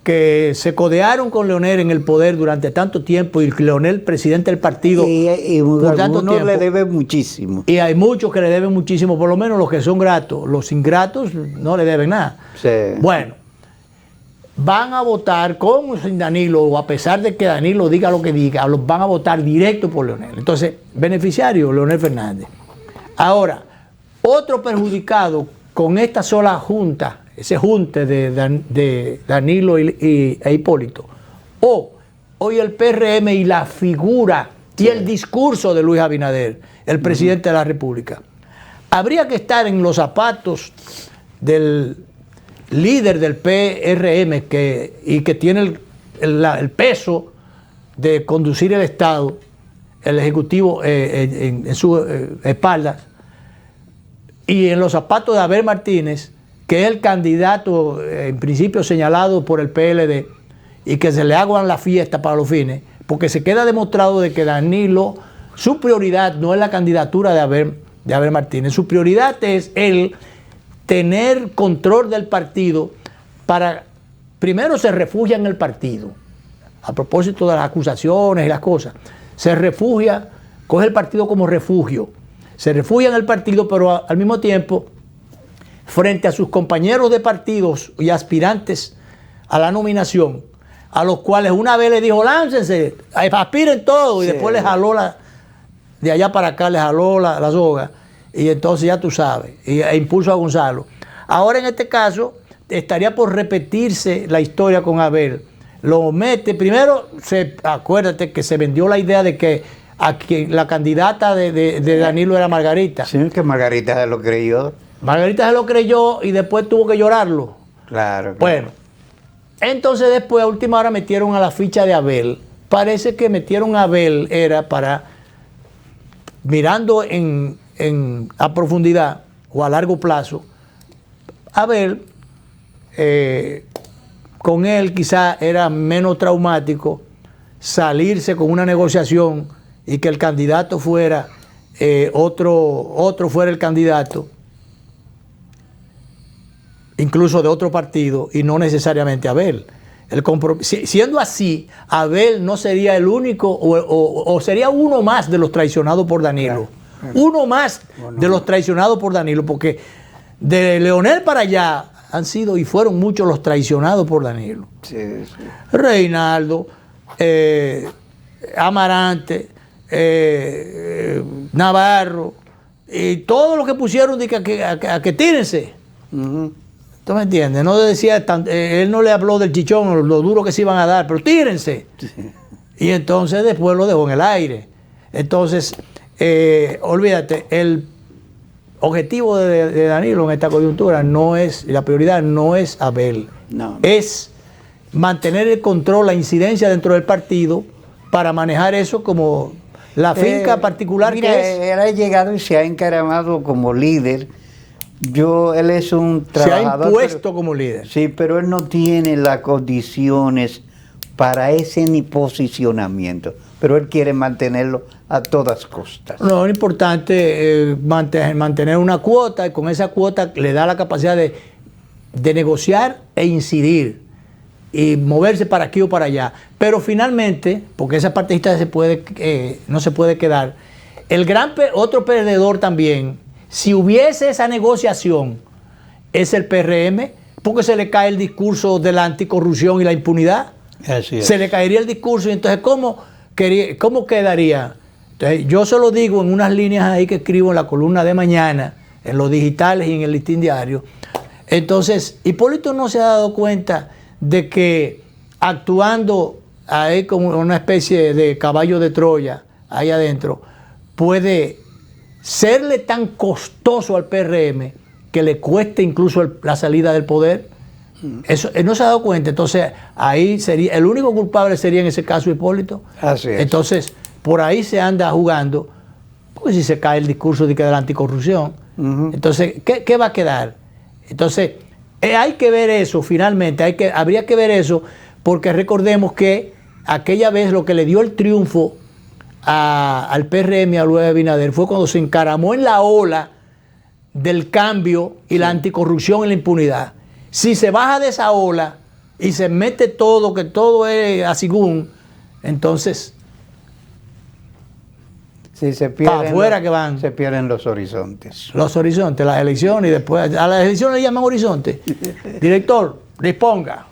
que se codearon con Leonel en el poder durante tanto tiempo y Leonel presidente del partido por tanto tiempo, le deben muchísimo. Y hay muchos que le deben muchísimo, por lo menos los que son gratos. Los ingratos no le deben nada. Bueno, van a votar con o sin Danilo, o a pesar de que Danilo diga lo que diga, van a votar directo por Leonel. Entonces, beneficiario, Leonel Fernández. Ahora, otro perjudicado con esta sola junta, ese junte de Danilo e Hipólito, hoy el PRM y la figura y el discurso de Luis Abinader, el presidente de la República. Habría que estar en los zapatos del líder del PRM que tiene el peso de conducir el Estado, el Ejecutivo en sus espaldas, y en los zapatos de Abel Martínez, que es el candidato en principio señalado por el PLD, y que se le hagan la fiesta para los fines, porque se queda demostrado de que Danilo, su prioridad no es la candidatura de Abel Martínez, su prioridad es el tener control del partido para, primero se refugia en el partido, a propósito de las acusaciones y las cosas, se refugia, coge el partido como refugio, se refugia en el partido, pero al mismo tiempo, frente a sus compañeros de partidos y aspirantes a la nominación, a los cuales una vez le dijo, láncense, aspiren todo, y después les jaló de allá para acá, les jaló la soga, y entonces ya tú sabes, e impulso a Gonzalo. Ahora en este caso, estaría por repetirse la historia con Abel. Lo mete, primero, acuérdate que se vendió la idea de que la candidata de Danilo era Margarita. Sí, que Margarita se lo creyó. Margarita se lo creyó y después tuvo que llorarlo. Claro. Bueno, entonces después a última hora metieron a la ficha de Abel. Parece que metieron a Abel era para, mirando en a profundidad o a largo plazo, Abel, con él quizá era menos traumático salirse con una negociación y que el candidato fuera otro fuera el candidato, incluso de otro partido, y no necesariamente Abel. Siendo así, Abel no sería el único o sería uno más de los traicionados por Danilo. Uno más de los traicionados por Danilo, porque de Leonel para allá han sido y fueron muchos los traicionados por Danilo. Sí, sí. Reinaldo, Amarante, Navarro, y todos los que pusieron de que tírense. ¿Tú me entiendes? No decía, él no le habló del chichón, lo duro que se iban a dar, pero tírense. Sí. Y entonces después lo dejó en el aire. Entonces, olvídate, el objetivo de Danilo en esta coyuntura la prioridad no es Abel, es mantener el control, la incidencia dentro del partido para manejar eso como la finca particular que es. Él ha llegado y se ha encaramado como líder. Él es un trabajador. Se ha impuesto como líder. Sí, pero él no tiene las condiciones para ese ni posicionamiento. Pero él quiere mantenerlo a todas costas. No, es importante mantener una cuota, y con esa cuota le da la capacidad de negociar e incidir y moverse para aquí o para allá. Pero finalmente, porque esa partidista no se puede quedar, otro perdedor también, si hubiese esa negociación, es el PRM, porque se le cae el discurso de la anticorrupción y la impunidad. Así es. Se le caería el discurso y entonces ¿cómo quedaría? Entonces, yo se lo digo en unas líneas ahí que escribo en la columna de mañana, en los digitales y en el Listín Diario. Entonces, Hipólito no se ha dado cuenta de que actuando ahí como una especie de caballo de Troya ahí adentro, puede serle tan costoso al PRM que le cueste incluso la salida del poder. Eso, él no se ha dado cuenta. Entonces, ahí sería, el único culpable sería en ese caso Hipólito. Así es. Entonces, por ahí se anda jugando, porque si se cae el discurso de la anticorrupción, entonces, ¿qué va a quedar? Entonces, hay que ver eso finalmente, habría que ver eso, porque recordemos que aquella vez lo que le dio el triunfo al PRM y a Luis Abinader fue cuando se encaramó en la ola del cambio y la anticorrupción y la impunidad. Si se baja de esa ola y se mete todo, que todo es asigún, entonces sí, se pierden para afuera que van. Se pierden los horizontes. Los horizontes, las elecciones, y después a las elecciones le llaman horizonte. Director, disponga.